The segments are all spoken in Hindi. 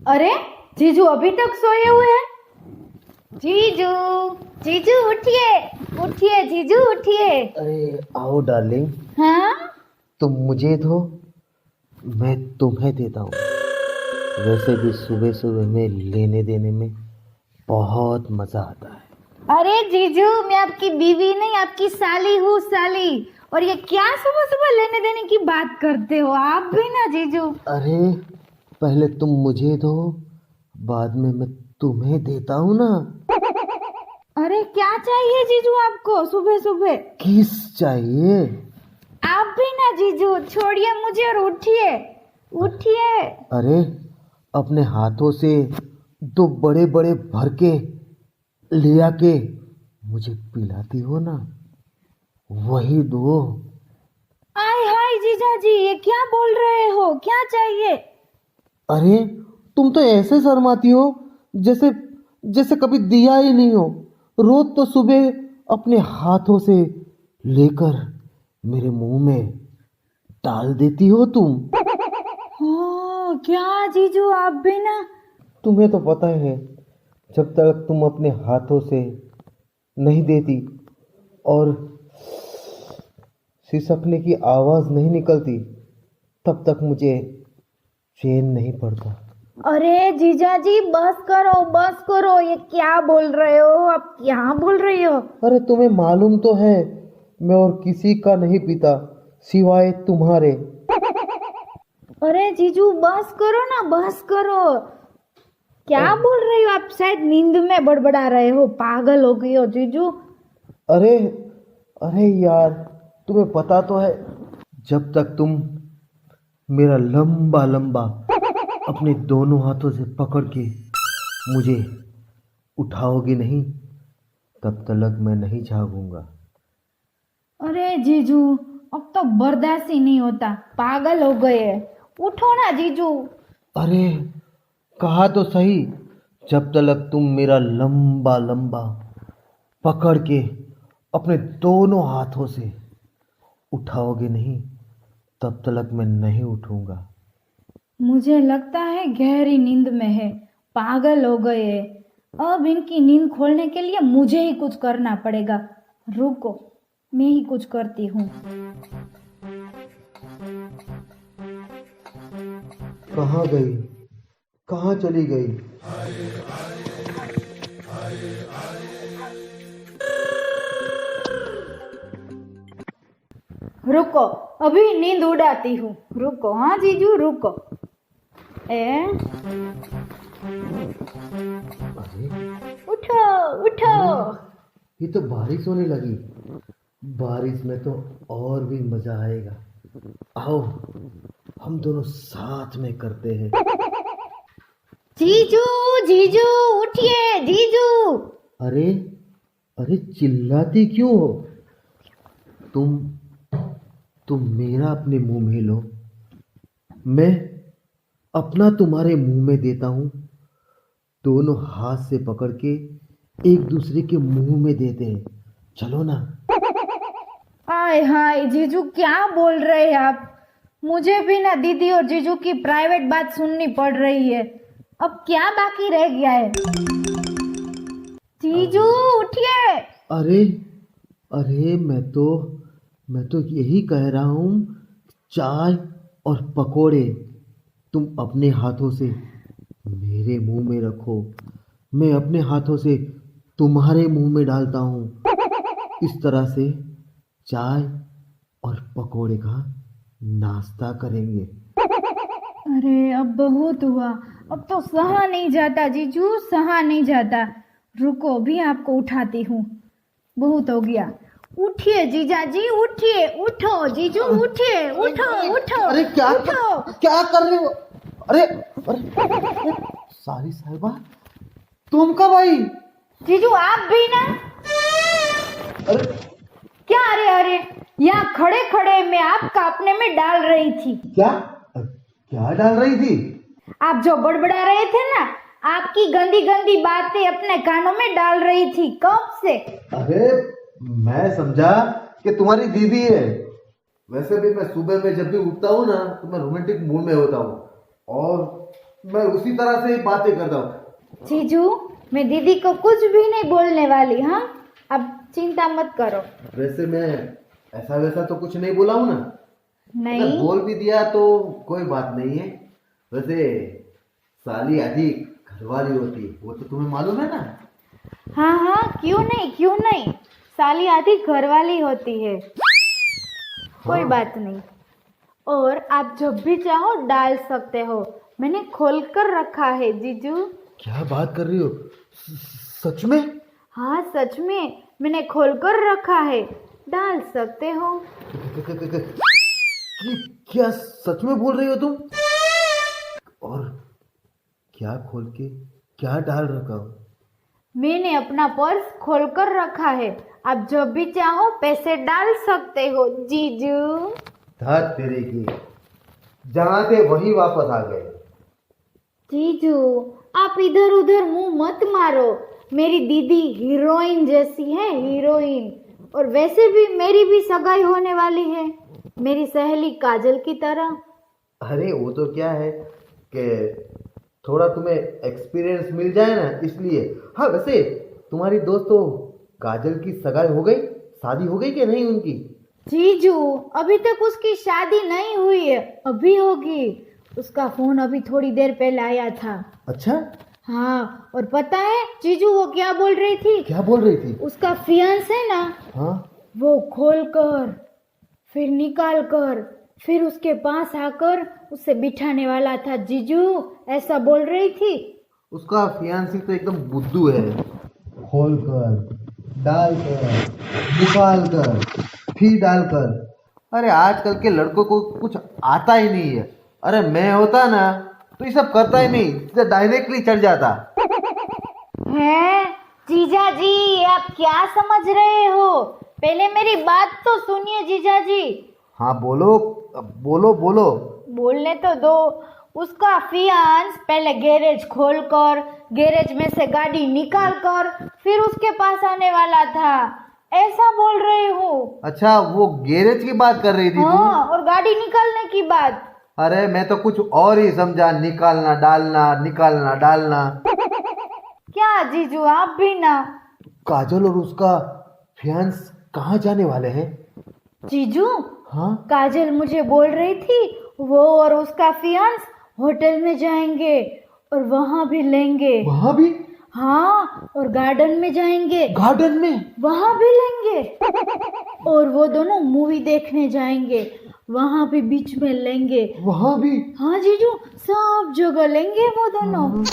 अरे जीजू अभी तक सोए हुए हैं। जीजू जीजू उठिए, उठिए जीजू उठिए। अरे आओ डार्लिंग, हाँ तुम मुझे दो, मैं तुम्हें देता हूँ। वैसे भी सुबह सुबह में लेने देने में बहुत मजा आता है। अरे जीजू, मैं आपकी बीवी नहीं आपकी साली हूँ, साली। और ये क्या सुबह सुबह लेने देने की बात करते हो आप भी ना जीजू। अरे पहले तुम मुझे दो, बाद में मैं तुम्हें देता हूँ ना। अरे क्या चाहिए जीजू आपको सुबह सुबह? किस चाहिए? आप भी ना जीजू, छोड़िए मुझे और उठिए, उठिए। अरे अपने हाथों से दो बड़े बड़े भर के ले आके मुझे पिलाती हो ना, वही दो। आय हाय जीजा जी, ये क्या बोल रहे हो? क्या चाहिए? अरे तुम तो ऐसे शर्माती हो जैसे जैसे कभी दिया ही नहीं हो। रोज तो सुबह अपने हाथों से लेकर मेरे मुंह में डाल देती हो तुम। हाँ क्या जीजू, आप भी ना। तुम्हें तो पता है, जब तक तुम अपने हाथों से नहीं देती और सिसकने की आवाज नहीं निकलती, तब तक मुझे चैन नहीं पड़ता। अरे जीजा जी बस करो, बस करो। ये क्या बोल रहे हो आप? क्या बोल रहे हो? अरे तुम्हें मालूम तो है, मैं और किसी का नहीं पीता सिवाय तुम्हारे। अरे जीजू बस करो ना, बस करो। क्या बोल रहे हो आप? शायद नींद में बड़बड़ा रहे हो, पागल हो गई हो जीजू। अरे अरे यार, तुम्हें पता तो है, जब तक तुम मेरा लंबा लंबा अपने दोनों हाथों से पकड़ के मुझे उठाओगे नहीं, तब तक मैं नहीं जागूंगा। अरे जीजू, अब तो बर्दाश्त ही नहीं होता, पागल हो गए। उठो ना जीजू। अरे कहा तो सही, जब तक तुम मेरा लंबा लंबा पकड़ के अपने दोनों हाथों से उठाओगे नहीं, तब तक मैं नहीं उठूंगा। मुझे लगता है गहरी नींद में है, पागल हो गए। अब इनकी नींद खोलने के लिए मुझे ही कुछ करना पड़ेगा। रुको, मैं ही कुछ करती हूँ। कहाँ गई? कहाँ चली गई? रुको, अभी नींद उड़ाती हूँ। रुको, हाँ जीजू रुको। ए अरे उठो, उठो। ये तो बारिश होने लगी। बारिश में तो और भी मजा आएगा। आओ हम दोनों साथ में करते हैं। जीजू, जीजू उठिए जीजू। अरे अरे चिल्लाती क्यों हो? तुम तुम मेरा अपने मुंह में लो, मैं अपना तुम्हारे मुंह में देता हूँ। दोनों हाथ से पकड़ के एक दूसरे के मुंह में देते हैं। चलो ना। आय हाय जीजू, क्या बोल रहे हैं आप? मुझे भी ना दीदी और जीजू की प्राइवेट बात सुननी पड़ रही है। अब क्या बाकी रह गया है? जीजू उठिए। अरे अरे मैं तो यही कह रहा हूँ, चाय और पकोड़े तुम अपने हाथों से मेरे मुंह में रखो, मैं अपने हाथों से तुम्हारे मुंह में डालता हूँ। इस तरह से चाय और पकोड़े का नाश्ता करेंगे। अरे अब बहुत हुआ, अब तो सहा नहीं जाता जीजू, सहा नहीं जाता। रुको, भी आपको उठाती हूँ। बहुत हो गया। उठिए जीजा जी, उठिए, उठो जीजू, उठिए, उठो, उठो। अरे उठो। क्या कर रहे हो? अरे अरे सारी साहिबा, तुम कब आई? जीजू आप भी ना। अरे क्या? अरे अरे, यहाँ खड़े खड़े मैं आपका अपने में डाल रही थी। क्या क्या डाल रही थी? आप जो बड़बड़ा रहे थे ना, आपकी गंदी गंदी बातें अपने कानों में डाल रही थी कब से। अरे मैं समझा कि तुम्हारी दीदी है। वैसे भी मैं सुबह में जब भी उठता हूँ ना, तो मैं रोमांटिक मूड में होता हूँ, और मैं उसी तरह से ही बातें करता हूँ। जीजू, मैं दीदी को कुछ भी नहीं बोलने वाली। हाँ, अब चिंता मत करो। वैसे मैं ऐसा वैसा तो कुछ नहीं बोला हूँ ना। अगर नहीं, बोल भी दिया तो कोई बात नहीं है। वैसे साली आधी घरवाली होती है, वो तो तुम्हें मालूम है ना। हाँ हाँ, क्यों नहीं, क्यों नहीं। साली आधी घरवाली होती है, कोई हाँ। बात नहीं। और आप जब भी चाहो डाल सकते हो, मैंने खोल कर रखा है जीजू। क्या बात कर रही हो? सच में? हाँ सच में, मैंने खोल कर रखा है, डाल सकते हो। क्या सच में बोल रही हो तुम? और क्या खोल के क्या डाल रखा हो? मैंने अपना पर्स खोल कर रखा है, आप जब भी चाहो पैसे डाल सकते हो जीजू। धत तेरे की, जहाँ थे वही वापस आ गए। जीजू, आप इधर उधर मुंह मत मारो। मेरी दीदी हीरोइन जैसी है, हीरोइन। और वैसे भी मेरी भी सगाई होने वाली है, मेरी सहेली काजल की तरह। अरे वो तो क्या है कि थोड़ा तुम्हें एक्सपीरियंस मिल जाए ना, इसलिए। हाँ वैसे तुम्हारी दोस्त तो काजल की सगाई हो गई, शादी हो गई कि नहीं उनकी? जीजू, अभी तक उसकी शादी नहीं हुई है, अभी होगी। उसका फोन अभी थोड़ी देर पहले आया था। अच्छा, हाँ, और पता है जीजू वो क्या बोल रही थी? क्या बोल रही थी? उसका फियांस है ना, हाँ। वो खोल कर फिर निकाल कर फिर उसके पास आकर उसे बिठाने वाला था जीजू, ऐसा बोल रही थी। उसका फियांसी तो एकदम बुद्धू है। खोल कर, डाल कर, निकाल कर, फिर डाल कर। अरे आजकल के लड़कों को कुछ आता ही नहीं है। अरे मैं होता ना तो ये सब करता ही नहीं, सीधा डायरेक्टली चढ़ जाता। हैं जीजा जी, आप क्या समझ रहे हो? पहले मेरी बात तो सुनिए जीजा जी। हाँ बोलो, बोलो बोलो। बोलने तो दो। उसका फियांस पहले गैरेज खोलकर गैरेज में से गाड़ी निकाल कर फिर उसके पास आने वाला था, ऐसा बोल रही हूँ। अच्छा, वो गैरेज की बात कर रही थी तू? हाँ, और गाड़ी निकालने की बात। अरे मैं तो कुछ और ही समझा, निकालना डालना निकालना डालना। क्या जीजू, आप भी ना। काजल और उसका फियांस कहाँ जाने वाले हैं? जीजू, हाँ। काजल मुझे बोल रही थी वो और उसका फियांस होटल में जाएंगे और वहां भी लेंगे। वहां भी? हाँ, और गार्डन में जाएंगे, गार्डन में? वहां भी लेंगे। और वो दोनों मूवी देखने जाएंगे, वहां भी बीच में लेंगे। वहां भी? हाँ जीजू, सब जगह लेंगे वो दोनों।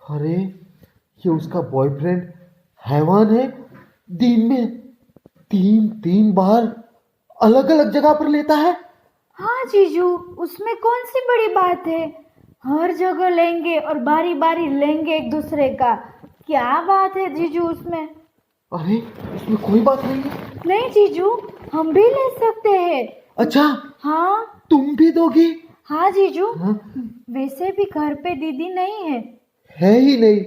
अरे ये उसका बॉयफ्रेंड हैवान है, दिन में तीन तीन बार अलग अलग जगह पर लेता है। हाँ जीजू, उसमें कौन सी बड़ी बात है, हर जगह लेंगे और बारी बारी लेंगे एक दूसरे का। क्या बात है जीजू उसमें? अरे इसमें कोई बात नहीं है। नहीं जीजू, हम भी ले सकते हैं। अच्छा, हाँ तुम भी दोगी? हाँ जीजू, हाँ? वैसे भी घर पे दीदी नहीं है है ही नहीं।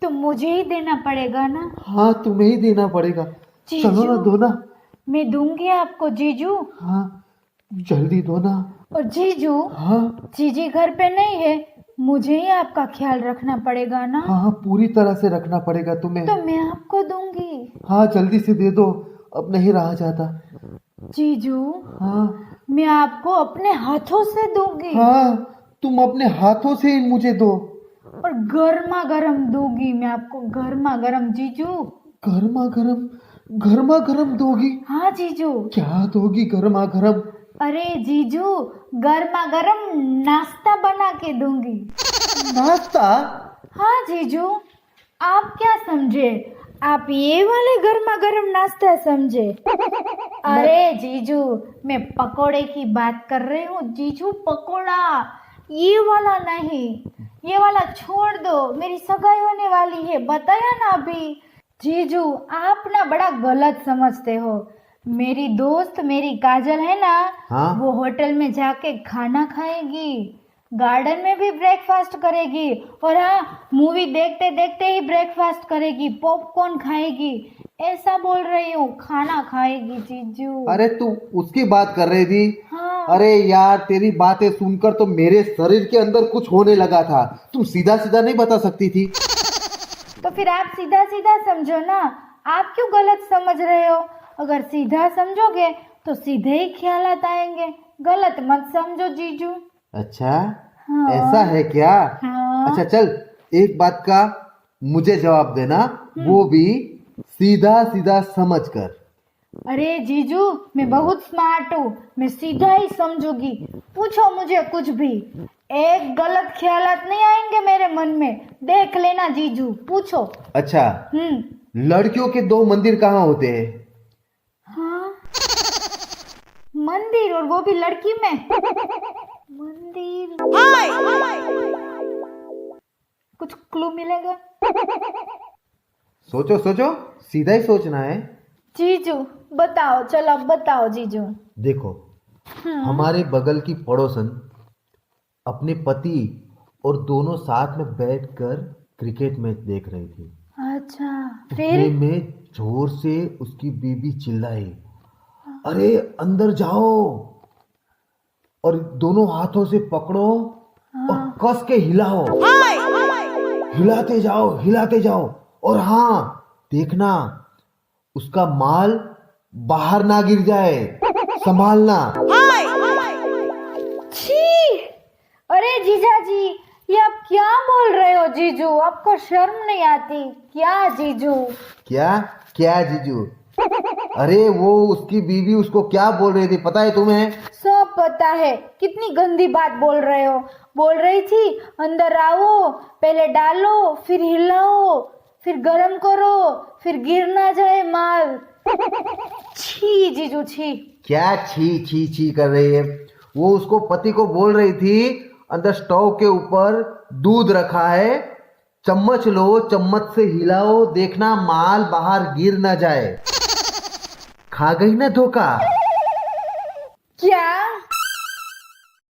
तो मुझे ही देना पड़ेगा ना। हाँ तुम्हें ही देना पड़ेगा। जीजू। चलो ना, दो ना। मैं दूंगी आपको जीजू। हाँ जल्दी दो ना। और जीजू, हाँ जीजी घर पे नहीं है, मुझे ही आपका ख्याल रखना पड़ेगा ना। हाँ, पूरी तरह से रखना पड़ेगा तुम्हें। तो मैं आपको दूंगी। हाँ जल्दी से दे दो, अब नहीं रहा जाता। जीजू, हाँ मैं आपको अपने हाथों से दूंगी। हाँ, तुम अपने हाथों से ही मुझे दो। और गर्मा गर्म दूंगी मैं आपको, गर्मा गर्म जीजू। गर्मा गर्म? गर्मा गर्म दोगी? हाँ जीजू। क्या दोगी गर्मा गर्म? अरे जीजू, गर्मा गर्म नाश्ता बना के दूंगी। नाश्ता? हाँ जीजू, आप क्या समझे? आप ये वाले गर्मा गर्म नाश्ता समझे? अरे जीजू, मैं पकोड़े की बात कर रही हूँ जीजू, पकोड़ा, ये वाला नहीं। ये वाला छोड़ दो, मेरी सगाई होने वाली है, बताया ना अभी। जीजू, आप ना बड़ा गलत समझते हो। मेरी दोस्त, मेरी काजल है ना, हाँ? वो होटल में जाके खाना खाएगी, गार्डन में भी ब्रेकफास्ट करेगी, और हाँ, मूवी देखते देखते ही ब्रेकफास्ट करेगी, पॉपकॉर्न खाएगी। ऐसा बोल रही हूँ, खाना खाएगी जीजू। अरे तू उसकी बात कर रही थी? हाँ। अरे यार, तेरी बातें सुनकर तो मेरे शरीर के अंदर कुछ होने लगा था। तुम सीधा सीधा नहीं बता सकती थी? तो फिर आप सीधा सीधा समझो ना, आप क्यों गलत समझ रहे हो? अगर सीधा समझोगे तो सीधे ही ख्यालात आएंगे, गलत मत समझो जीजू। अच्छा, हाँ। ऐसा है क्या? हाँ। अच्छा चल, एक बात का मुझे जवाब देना, वो भी सीधा सीधा समझ कर। अरे जीजू, मैं बहुत स्मार्ट हूँ, मैं सीधा ही समझूंगी। पूछो मुझे कुछ भी, एक गलत ख्यालात नहीं आएंगे मेरे मन में, देख लेना जीजू, पूछो। अच्छा, लड़कियों के दो मंदिर कहाँ होते हैं? हाँ, मंदिर, और वो भी लड़की में? मंदिर, कुछ क्लू मिलेगा? सोचो सोचो, सीधा ही सोचना है। जीजू बताओ, चलो अब बताओ जीजू। देखो, हमारे बगल की पड़ोसन अपने पति और दोनों साथ में बैठकर क्रिकेट मैच देख रही थी। अच्छा, उतने फिर? में जोर से उसकी बीवी चिल्लाई, अरे अंदर जाओ और दोनों हाथों से पकड़ो और कस के हिलाओ, हिलाते जाओ और हाँ, देखना उसका माल बाहर ना गिर जाए, संभालना। छी! अरे जीजा जी, ये आप क्या बोल रहे हो जीजू? आपको शर्म नहीं आती क्या जीजू? क्या क्या जीजू? अरे वो उसकी बीवी उसको क्या बोल रही थी पता है तुम्हें? सब पता है, कितनी गंदी बात बोल रहे हो। बोल रही थी अंदर आओ, पहले डालो, फिर हिलाओ, फिर गरम करो, फिर गिर ना जाए माल। छी जीजू छी। क्या छी छी छी कर रही है? वो उसको पति को बोल रही थी अंदर स्टोव के ऊपर दूध रखा है, चम्मच लो, चम्मच से हिलाओ, देखना माल बाहर गिर ना जाए। खा गई ना धोखा? क्या?